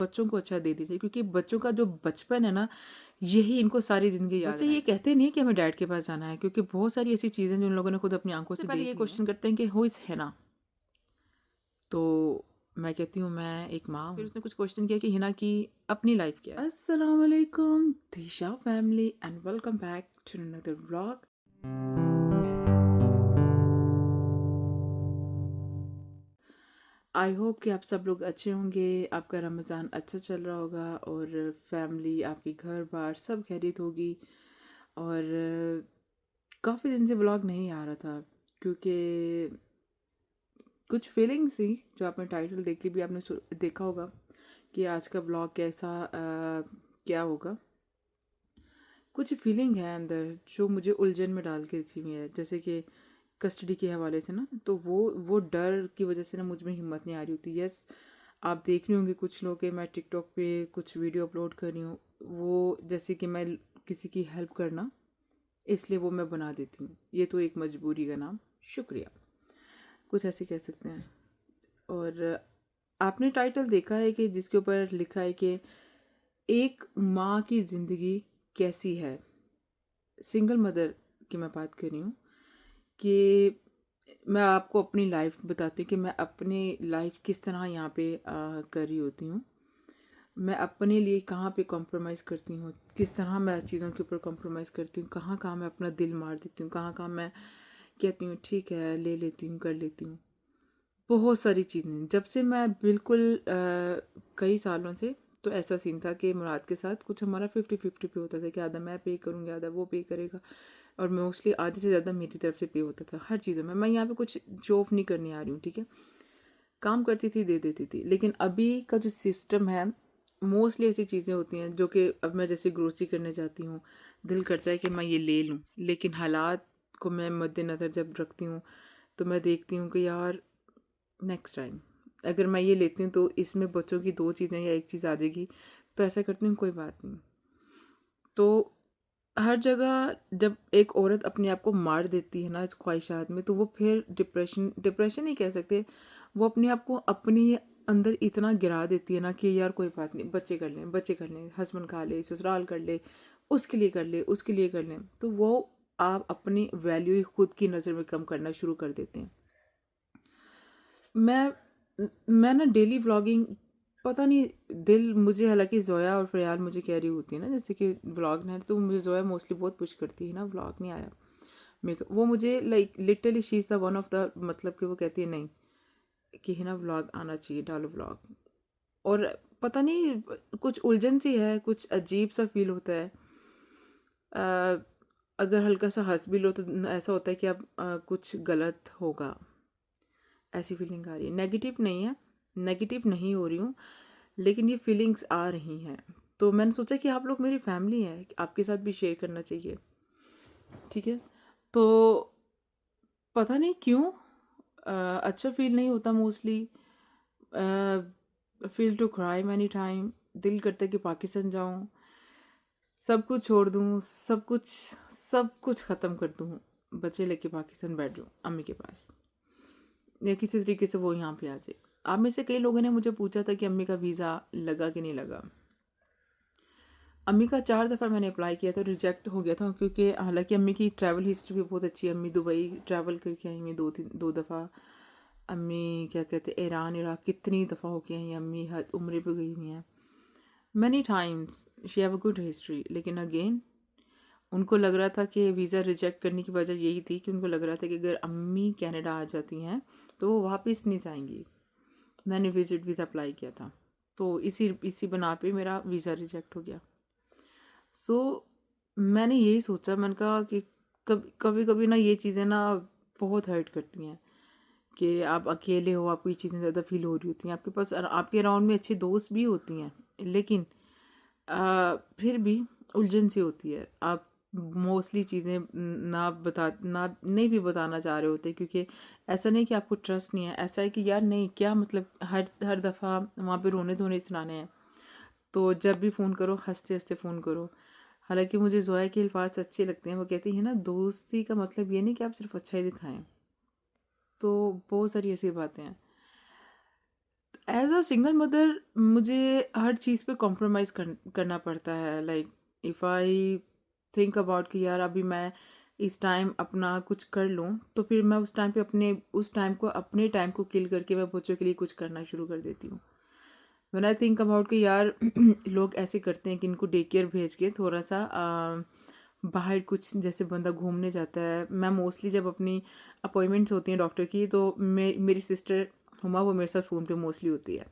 बच्चों को अच्छा दे दीजिए, क्योंकि बच्चों का जो बचपन है ना, यही इनको सारी ज़िंदगी याद बच्चे ये रहेगा। कहते नहीं कि हमें डैड के पास जाना है, क्योंकि बहुत सारी ऐसी चीज़ें जो उन लोगों ने खुद अपनी आँखों से पहले ये क्वेश्चन करते हैं कि हु इज़ हिना? तो मैं कहती हूँ मैं एक माँ हूँ। फिर उसने कुछ क्वेश्चन किया कि हिना की अपनी लाइफ क्या है? अस्सलाम वालेकुम Disha family and welcome back to another vlog. I hope कि आप सब लोग अच्छे होंगे, आपका रमज़ान अच्छा चल रहा होगा और फैमिली आपकी घर बार सब खैरियत होगी। और काफ़ी दिन से व्लॉग नहीं आ रहा था, क्योंकि कुछ फीलिंग्स थी जो आपने टाइटल देख के भी आपने देखा होगा कि आज का व्लॉग कैसा क्या होगा। कुछ फीलिंग है अंदर जो मुझे उलझन में डाल के रखी हुई है, जैसे कि कस्टडी के हवाले से ना, तो वो डर की वजह से ना मुझ में हिम्मत नहीं आ रही होती। यस, आप देख रही होंगी कुछ लोग के मैं टिकटॉक पे कुछ वीडियो अपलोड कर रही हूँ, वो जैसे कि मैं किसी की हेल्प करना, इसलिए वो मैं बना देती हूँ। ये तो एक मजबूरी का नाम, शुक्रिया, कुछ ऐसे कह सकते हैं। और आपने टाइटल देखा है कि जिसके ऊपर लिखा है कि एक माँ की ज़िंदगी कैसी है। सिंगल मदर की मैं बात कर रही हूँ कि मैं आपको अपनी लाइफ बताती हूँ कि मैं अपनी लाइफ किस तरह यहाँ पे कर रही होती हूँ। मैं अपने लिए कहाँ पे कॉम्प्रोमाइज़ करती हूँ, किस तरह मैं चीज़ों के ऊपर कॉम्प्रोमाइज़ करती हूँ, कहाँ कहाँ मैं अपना दिल मार देती हूँ, कहाँ कहाँ मैं कहती हूँ ठीक है ले लेती हूँ, कर लेती हूँ। बहुत सारी चीज़ें जब से मैं बिल्कुल कई सालों से, तो ऐसा सीन था कि मुराद के साथ कुछ हमारा 50-50 पे होता था कि आधा मैं पे करूँगी, आधा वो पे करेगा, और मोस्टली आधे से ज़्यादा मेरी तरफ से पे होता था हर चीज़ों में। मैं यहाँ पे कुछ शो ऑफ नहीं करने आ रही हूँ, ठीक है। काम करती थी, दे देती थी। लेकिन अभी का जो सिस्टम है, मोस्टली ऐसी चीज़ें होती हैं जो कि अब मैं जैसे ग्रोसरी करने जाती हूँ, दिल करता है कि मैं ये ले लूँ, लेकिन हालात को मैं मद्देनज़र जब रखती हूँ तो मैं देखती हूँ कि यार नेक्स्ट टाइम अगर मैं ये लेती हूँ तो इसमें बच्चों की 2 चीज़ें या 1 चीज़ आ जाएगी, तो ऐसा करती हूँ कोई बात नहीं। तो हर जगह जब एक औरत अपने आप को मार देती है ना इस ख्वाहिशात में, तो वो फिर डिप्रेशन ही कह सकते हैं, वो अपने आप को अपने अंदर इतना गिरा देती है ना कि यार कोई बात नहीं, बच्चे कर लें, हस्बैंड खा ले, ससुराल कर ले, उसके लिए कर ले, उसके लिए कर लें, तो वो आप अपनी वैल्यू ही खुद की नज़र में कम करना शुरू कर देते हैं। मैं मैं ना डेली व्लॉगिंग, पता नहीं, दिल मुझे, हालांकि जोया और फ़रियाल मुझे कह रही होती है ना जैसे कि व्लॉग ना है, तो मुझे जोया मोस्टली बहुत पुश करती है ना व्लॉग नहीं आया मेक, वो मुझे like literally she is the one of the, मतलब कि वो कहती है नहीं कि है ना व्लॉग आना चाहिए, डालो व्लॉग। और पता नहीं कुछ उलझन सी है, कुछ अजीब सा फील होता है। अ, अगर हल्का सा हंस भी लो तो ऐसा होता है कि अब कुछ गलत होगा, ऐसी फीलिंग आ रही है। नेगेटिव नहीं है, नेगेटिव नहीं हो रही हूँ, लेकिन ये फीलिंग्स आ रही हैं। तो मैंने सोचा कि आप लोग मेरी फैमिली है, आपके साथ भी शेयर करना चाहिए, ठीक है। तो पता नहीं क्यों अच्छा फील नहीं होता mostly, feel to cry many time, दिल करता है कि पाकिस्तान जाऊँ, सब कुछ छोड़ दूँ, सब कुछ ख़त्म कर दूँ, बच्चे लेके पाकिस्तान बैठ जाऊँ अम्मी के पास, या किसी तरीके से वो यहाँ पे आ जाए। आप में से कई लोगों ने मुझे पूछा था कि अम्मी का वीज़ा लगा कि नहीं लगा। अम्मी का 4 दफ़ा मैंने अप्लाई किया था, रिजेक्ट हो गया था, क्योंकि हालांकि अम्मी की ट्रैवल हिस्ट्री भी बहुत अच्छी है। अम्मी दुबई ट्रैवल करके आई हुई 2 दफ़ा। अम्मी क्या कहते हैं ईरान इराक कितनी दफ़ा होके आई हैं। अम्मी हर उम्रे पे गई हुई हैं many times, she have a good history. लेकिन अगेन उनको लग रहा था कि वीज़ा रिजेक्ट करने की वजह यही थी कि उनको लग रहा था कि अगर अम्मी कनाडा आ जाती हैं तो वो वापस नहीं जाएंगी। मैंने विजिट वीज़ा अप्लाई किया था, तो इसी इसी बना पे मेरा वीज़ा रिजेक्ट हो गया। सो मैंने यही सोचा, मैंने कहा कि कभी कभी ना ये चीज़ें ना बहुत हर्ट करती हैं कि आप अकेले हो, आपको ये चीज़ें ज़्यादा फील हो रही होती हैं, आपके पास आपके अराउंड में अच्छे दोस्त भी होती हैं, लेकिन फिर भी उलझन सी होती है। आप मोस्टली चीज़ें ना नहीं भी बताना चाह रहे होते, क्योंकि ऐसा नहीं कि आपको ट्रस्ट नहीं है, ऐसा है कि यार नहीं, क्या मतलब हर हर दफ़ा वहाँ पे रोने धोने सुनाने हैं। तो जब भी फ़ोन करो हंसते हंसते फ़ोन करो। हालांकि मुझे जोया के अल्फाज अच्छे लगते हैं, वो कहती है ना दोस्ती का मतलब ये नहीं कि आप सिर्फ अच्छा ही दिखाएं। तो बहुत सारी ऐसी बातें हैं। एज़ अ सिंगल मदर मुझे हर चीज़ पे कॉम्प्रोमाइज़ करना पड़ता है। Like if I think about कि यार अभी मैं इस टाइम अपना कुछ कर लूँ, तो फिर मैं उस टाइम को अपने टाइम को किल करके मैं बच्चों के लिए कुछ करना शुरू कर देती हूँ। व्हेन आई थिंक अबाउट कि यार लोग ऐसे करते हैं कि इनको डे केयर भेज के थोड़ा-सा बाहर कुछ जैसे बंदा घूमने जाता है। मैं मोस्टली जब अपनी अपॉइंटमेंट्स होती हैं डॉक्टर की, तो मेरी सिस्टर हुमा वो मेरे साथ फ़ोन पे मोस्टली होती है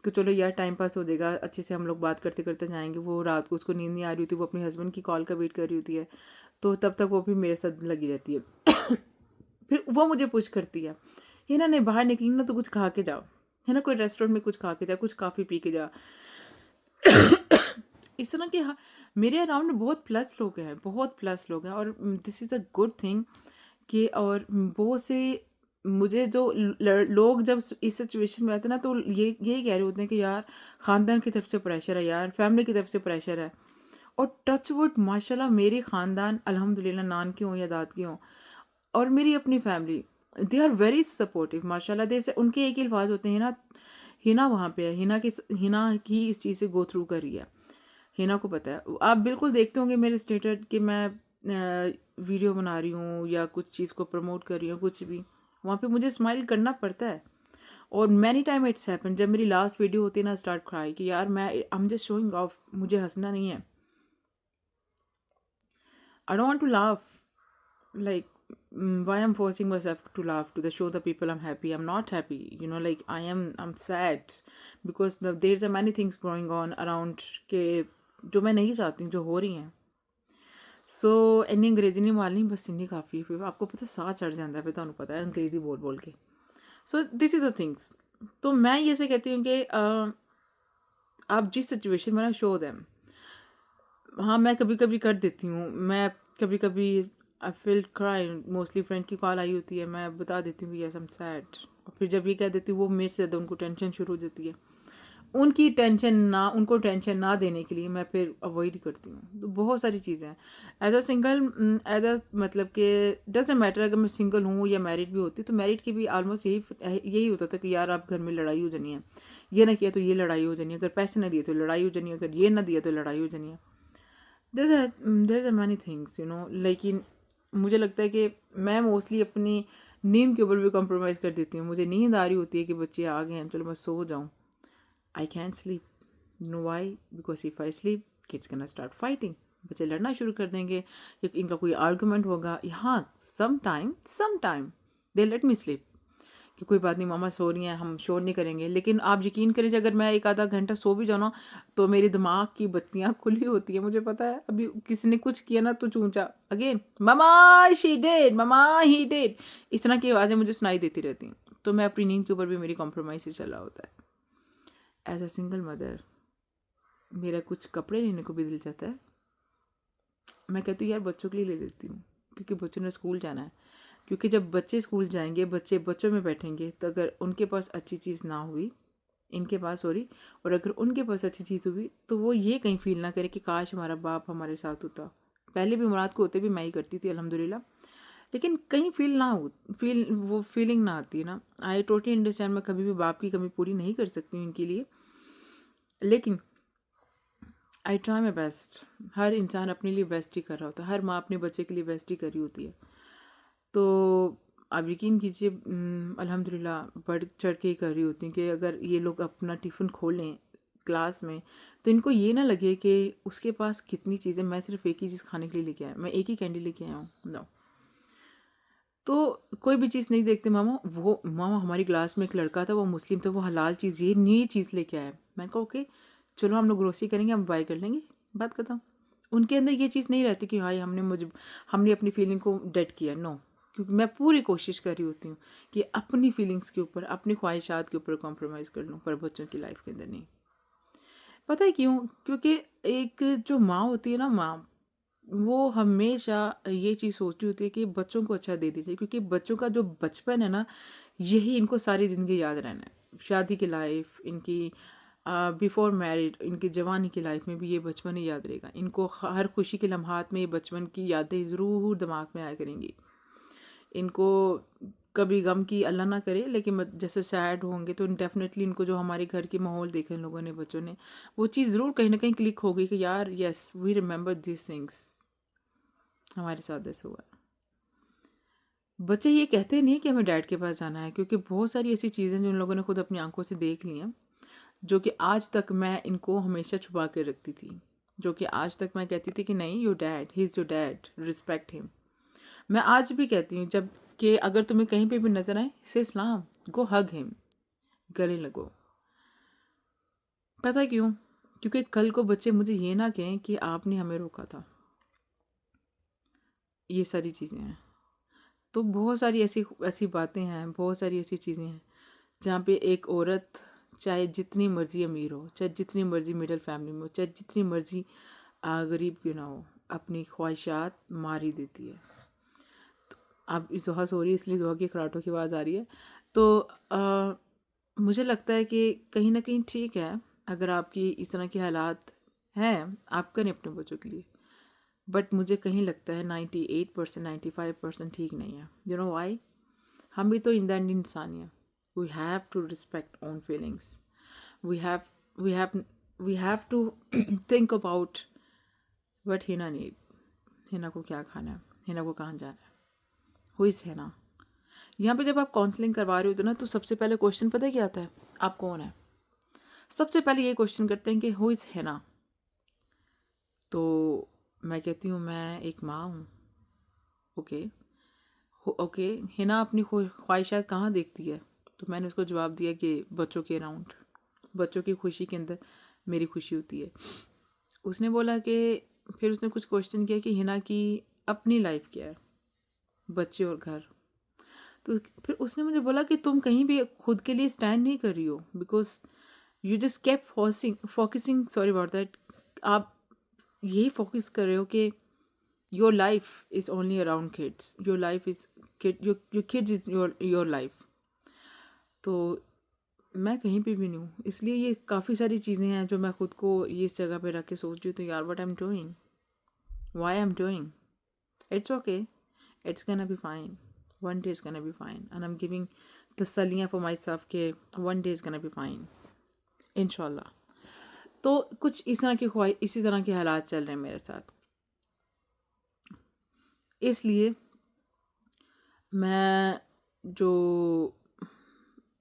कि चलो यार टाइम पास हो जाएगा, अच्छे से हम लोग बात करते करते जाएंगे। वो रात को उसको नींद नहीं आ रही होती, वो अपने हस्बैंड की कॉल का वेट कर रही होती है, तो तब तक वो भी मेरे साथ लगी रहती है। फिर वो मुझे पुश करती है, हिना नहीं बाहर निकली ना तो कुछ खा के जाओ, है ना, कोई रेस्टोरेंट में कुछ खा के जा, कुछ काफ़ी पी के जा। इस तरह के हाँ, मेरे अराउंड बहुत प्लस लोग हैं, बहुत प्लस लोग हैं, और this is a good thing कि और बहुत से मुझे जो लोग जब इस सिचुएशन में आते हैं ना, तो ये यही कह रहे होते हैं कि यार ख़ानदान की तरफ से प्रेशर है, यार फैमिली की तरफ से प्रेशर है। और टच वुड माशाल्लाह मेरे ख़ानदान अल्हम्दुलिल्लाह, नान की हों या दाद की हों, और मेरी अपनी family, they are very supportive माशाल्लाह। जैसे उनके एक ही अल्फाज होते हैं ना, हिना वहाँ पे है, हिना ही इस चीज़ से गो थ्रू कर रही है, हिना को पता है। आप बिल्कुल देखते होंगे मेरे स्टेटस कि मैं वीडियो बना रही हूँ या कुछ चीज़ को प्रमोट कर रही हूँ, कुछ भी, वहाँ पे मुझे स्माइल करना पड़ता है। और मैनी टाइम इट्स हैपन, जब मेरी लास्ट वीडियो होती है ना, स्टार्ट क्राई कि यार मैं I am just showing off, मुझे हंसना नहीं है, I don't want to laugh, like why I'm forcing myself to laugh to the show the people I'm happy. I'm not happy, like I'm sad because there's a many things going on around के जो मैं नहीं चाहती हूँ, जो हो रही हैं। सो इन्नी अंग्रेजी नहीं मारनी, बस इन्नी काफ़ी है। फिर आपको पता साह चढ़ जाता है, फिर तुहानू पता है अंग्रेजी बोल बोल के। So this is the things. तो मैं ये से कहती हूँ कि आप जिस सिचुएशन में ना, शो दैम। हाँ, मैं कभी कभी कर देती हूँ, मैं कभी कभी I feel cry, mostly friend की कॉल आई होती है, मैं बता देती हूँ कि यस आई एम सैड, और फिर जब ये कह देती हूँ, वो मेरे से ज़्यादा उनको टेंशन शुरू हो जाती है। उनको टेंशन ना देने के लिए मैं फिर अवॉइड करती हूँ। तो बहुत सारी चीज़ें हैं as a single, as a मतलब कि डजेंट मैटर अगर मैं सिंगल हूँ या मैरिड भी होती, तो मैरिड की भी ऑलमोस्ट यही होता था कि यार आप घर में लड़ाई हो जानी है, ये ना किया तो ये लड़ाई हो जानी है, अगर पैसे ना दिए तो लड़ाई हो जानी है, अगर ये ना दिया तो लड़ाई हो जानी है। देयर आर मैनी थिंग्स, लेकिन मुझे लगता है कि मैं मोस्टली अपनी नींद के ऊपर भी कॉम्प्रोमाइज़ कर देती हूँ। मुझे नींद आ रही होती है कि बच्चे आ गए हैं, चलो मैं सो जाऊँ, I can sleep. Know why? Because if I sleep kids can start fighting, बच्चे लड़ना शुरू कर देंगे, इनका कोई आर्गूमेंट होगा। हाँ, सम टाइम दे लेट मी स्लीप कि कोई बात नहीं, मामा सो रही हैं, हम शोर नहीं करेंगे। लेकिन आप यकीन करें, अगर मैं एक आधा घंटा सो भी जाऊँ ना, तो मेरे दिमाग की बत्तियाँ खुली होती है। मुझे पता है अभी किसी ने कुछ किया ना, तो चूंचा अगेन, मामा शी डिड, मामा ही डिड, इस तरह की आवाज़ें मुझे सुनाई देती रहती हैं। तो मैं अपनी नींद के ऊपर भी मेरी कॉम्प्रोमाइज़ ही चल रहा होता है। एज अ सिंगल मदर मेरा कुछ कपड़े लेने को भी दिल चाहता है, मैं कहती हूँ यार बच्चों के लिए ले लेती हूँ, क्योंकि बच्चों ने स्कूल जाना है। क्योंकि जब बच्चे स्कूल जाएंगे, बच्चे बच्चों में बैठेंगे, तो अगर उनके पास अच्छी चीज़ ना हुई, इनके पास सॉरी, और अगर उनके पास अच्छी चीज़ हुई, तो वो ये कहीं फील ना करे कि काश हमारा बाप हमारे साथ होता। पहले भी मुराद को होते भी मैं ही करती थी अल्हम्दुलिल्लाह, लेकिन कहीं वो फीलिंग ना आती है ना। आई टोटली अंडरस्टैंड, मैं कभी भी बाप की कमी पूरी नहीं कर सकती हूँ इनके लिए, लेकिन आई ट्राई माई बेस्ट। हर इंसान अपने लिए बेस्ट ही कर रहा होता है, हर माँ अपने बच्चे के लिए बेस्ट ही कर रही होती है। तो आप यकीन कीजिए, अल्हम्दुलिल्लाह बढ़ चढ़ के ही कर रही होती हैं कि अगर ये लोग अपना टिफ़िन खोलें क्लास में, तो इनको ये ना लगे कि उसके पास कितनी चीज़ें, मैं सिर्फ एक ही चीज़ खाने के लिए लेके आया, मैं एक ही कैंडी लेके आया हूँ, नो। तो कोई भी चीज़ नहीं देखते मामा, वो मामा हमारी क्लास में एक लड़का था, वो मुस्लिम था, वो हलाल चीज़, ये नई चीज़ लेके आया। मैंने कहा ओके, चलो हम लोग ग्रोसरी करेंगे, हम बाय कर लेंगे, बात खत्म। उनके अंदर ये चीज़ नहीं रहती कि हाँ हमने अपनी फीलिंग को डेड किया, नो। क्योंकि मैं पूरी कोशिश कर रही होती हूँ कि अपनी फीलिंग्स के ऊपर, अपनी ख्वाहिशात के ऊपर कॉम्प्रोमाइज़ कर लूँ, पर बच्चों की लाइफ के अंदर नहीं। पता है क्यों? क्योंकि एक जो माँ होती है ना, माँ, वो हमेशा ये चीज़ सोचती होती है कि बच्चों को अच्छा दे दीजिए, क्योंकि बच्चों का जो बचपन है ना, यही इनको सारी ज़िंदगी याद रहना है। शादी की लाइफ इनकी, बिफोर मैरिड इनकी जवानी की लाइफ में भी ये बचपन ही याद रहेगा इनको। हर खुशी के लम्हात में ये बचपन की यादें ज़रूर दिमाग में आया करेंगी। इनको कभी गम की अल्लाह ना करे, लेकिन जैसे सैड होंगे तो डेफिनेटली इनको जो हमारे घर की माहौल देखा इन लोगों ने, बच्चों ने, वो चीज़ ज़रूर कहीं ना कहीं क्लिक होगी कि यार yes we remember this things, हमारे साथ ऐसे हुआ। बच्चे ये कहते नहीं कि हमें डैड के पास जाना है, क्योंकि बहुत सारी ऐसी चीज़ें जो उन लोगों ने खुद अपनी आंखों से देख ली हैं, जो कि आज तक मैं इनको हमेशा छुपा के रखती थी, जो कि आज तक मैं कहती थी कि नहीं, your dad, he is your dad, respect him. मैं आज भी कहती हूँ, जब कि अगर तुम्हें कहीं पे भी नजर आए, से सलाम, गो हग हिम, गले लगो। पता क्यों? क्योंकि कल को बच्चे मुझे ये ना कहें कि आपने हमें रोका था। ये सारी चीज़ें हैं। तो बहुत सारी ऐसी ऐसी बातें हैं, बहुत सारी ऐसी चीज़ें हैं जहाँ पे एक औरत, चाहे जितनी मर्जी अमीर हो, चाहे जितनी मर्जी मिडिल फैमिली में हो, चाहे जितनी मर्जी गरीब क्यों ना हो, अपनी ख्वाहिशात मार ही देती है। अब जोहा सो रही है, इसलिए जोहा की खराटों की आवाज़ आ रही है। तो मुझे लगता है कि कहीं ना कहीं ठीक है, अगर आपकी इस तरह के हालात हैं, आप करें अपने बच्चों के लिए। बट मुझे कहीं लगता है 98%, 95% ठीक नहीं है। You know why? हम भी तो इन द एंड इंसान ही हैं। We have to respect own feelings. We have we have we have to think about what Hina need. Hina को क्या खाना है, हिना को कहाँ जाना है, हु इज़ हिना। यहाँ पे जब आप काउंसलिंग करवा रहे होते हो ना, तो सबसे पहले क्वेश्चन पता है क्या आता है? आप कौन है? सबसे पहले ये क्वेश्चन करते हैं कि हु इज़ हिना। तो मैं कहती हूँ मैं एक माँ हूँ। ओके, ओके, हिना अपनी ख्वाहिशात कहाँ देखती है? तो मैंने उसको जवाब दिया कि बच्चों के अराउंड, बच्चों की खुशी के अंदर मेरी खुशी होती है। उसने बोला कि, फिर उसने कुछ क्वेश्चन किया कि हिना की अपनी लाइफ क्या है, बच्चे और घर। तो फिर उसने मुझे बोला कि तुम कहीं भी खुद के लिए स्टैंड नहीं कर रही हो, because you just keep focusing, sorry about that, आप यही फोकस कर रहे हो कि your life is only around kids, your life is your kids is your life। तो मैं कहीं पे भी नहीं हूँ, इसलिए ये काफ़ी सारी चीज़ें हैं जो मैं खुद को ये इस जगह पे रख के सोच रही हूँ। तो यार what I am doing, why I am doing, it's okay, it's gonna be fine, one day is gonna be fine, and I am giving तसल्लियाँ फॉर माई सेल्फ के one day is gonna be fine, इंशाल्लाह। तो कुछ इस तरह की ख्वाहिश, इसी तरह के हालात चल रहे हैं मेरे साथ, इसलिए मैं जो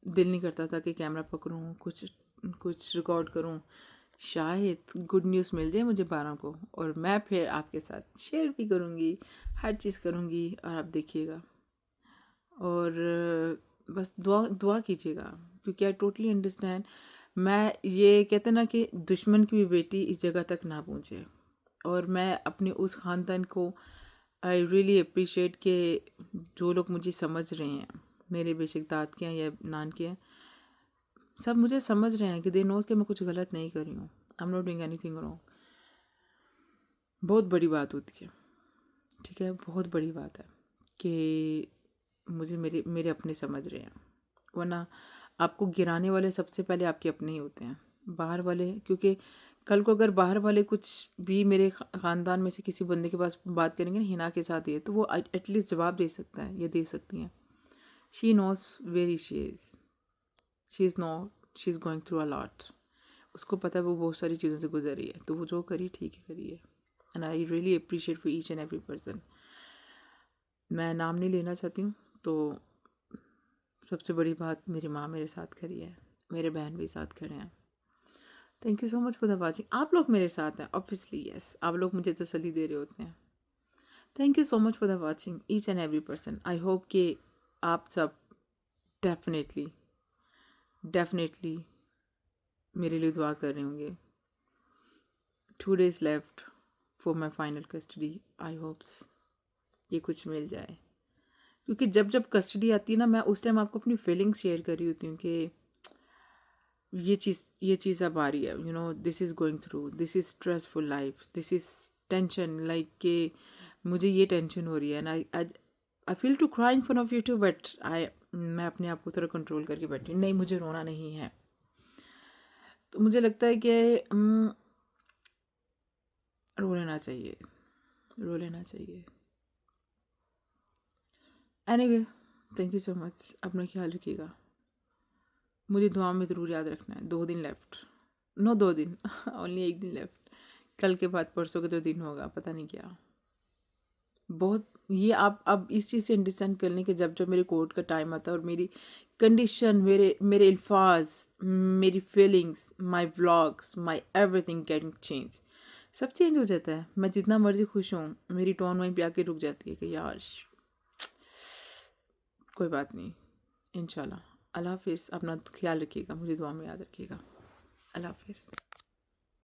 दिल नहीं करता था कि कैमरा पकड़ूं, कुछ कुछ रिकॉर्ड करूं, शायद गुड न्यूज़ मिल जाए मुझे 12 को, और मैं फिर आपके साथ शेयर भी करूंगी, हर चीज़ करूंगी, और आप देखिएगा। और बस दुआ दुआ कीजिएगा, क्योंकि आई टोटली अंडरस्टैंड। मैं ये कहते हैं ना कि दुश्मन की भी बेटी इस जगह तक ना पहुँचे, और मैं अपने उस ख़ानदान को आई रियली अप्रिशिएट कि जो लोग मुझे समझ रहे हैं, मेरे बेशक दाद के हैं या नान के हैं, सब मुझे समझ रहे हैं कि दे नोज कि मैं कुछ गलत नहीं कर रही हूँ, I am not doing anything wrong. बहुत बड़ी बात होती है, ठीक है, बहुत बड़ी बात है कि मुझे मेरे मेरे अपने समझ रहे हैं, वरना आपको गिराने वाले सबसे पहले आपके अपने ही होते हैं, बाहर वाले। क्योंकि कल को अगर बाहर वाले कुछ भी मेरे ख़ानदान में से किसी बंदे के पास बात करेंगे ना हिना के साथ, ये तो वो एटलीस्ट जवाब दे सकता है, ये दे सकती हैं। She knows very she is not, she is going through a lot. उसको पता है वो बहुत सारी चीज़ों से गुजरी है, तो वो जो करी ठीक है करी है, and I really appreciate for each and every person. मैं नाम नहीं लेना चाहती हूँ। तो सबसे बड़ी बात, मेरी माँ मेरे साथ खड़ी है, मेरे बहन भी साथ खड़े हैं। Thank you so much for the watching. आप लोग मेरे साथ हैं ऑब्वियसली, यस, आप लोग मुझे तसल्ली दे रहे होते हैं। Thank you so much for the watching each and every person. I hope कि आप सब डेफिनेटली डेफिनेटली मेरे लिए दुआ कर रहे होंगे। 2 days left for my final custody, I hopes ये कुछ मिल जाए, क्योंकि जब जब कस्टडी आती है ना, मैं उस टाइम आपको अपनी फीलिंग्स शेयर कर रही होती हूँ कि ये चीज़ अब आ रही है, you know, this is going through, this is stressful life, this is tension, like कि मुझे ये टेंशन हो रही है, and I feel to cry in front of you too, but मैं अपने आप को थोड़ा कंट्रोल करके बैठी हूँ, नहीं मुझे रोना नहीं है। तो मुझे लगता है कि रो लेना चाहिए, रो लेना चाहिए। Anyway, thank you so much. अपना ख्याल रखिएगा। मुझे दुआ में ज़रूर याद रखना है। 2 दिन लेफ्ट, नो 2 दिन ओनली 1 दिन लेफ्ट। कल के बाद परसों के 2 दिन होगा, पता नहीं क्या। बहुत ये आप अब इस चीज़ से अंडरस्टैंड कर लें कि जब जब मेरे कोर्ट का टाइम आता है और मेरी कंडीशन, मेरे मेरे अल्फाज, मेरी feelings, my vlogs, my everything getting change, सब चेंज हो जाता है। मैं जितना मर्जी खुश हूँ, मेरी टोन वहीं पे आके रुक जाती है कि यार कोई बात नहीं, इंशाल्लाह। अल्लाह हाफिज़। अपना ख्याल रखिएगा, मुझे दुआ में याद रखिएगा। अल्लाह हाफिज़।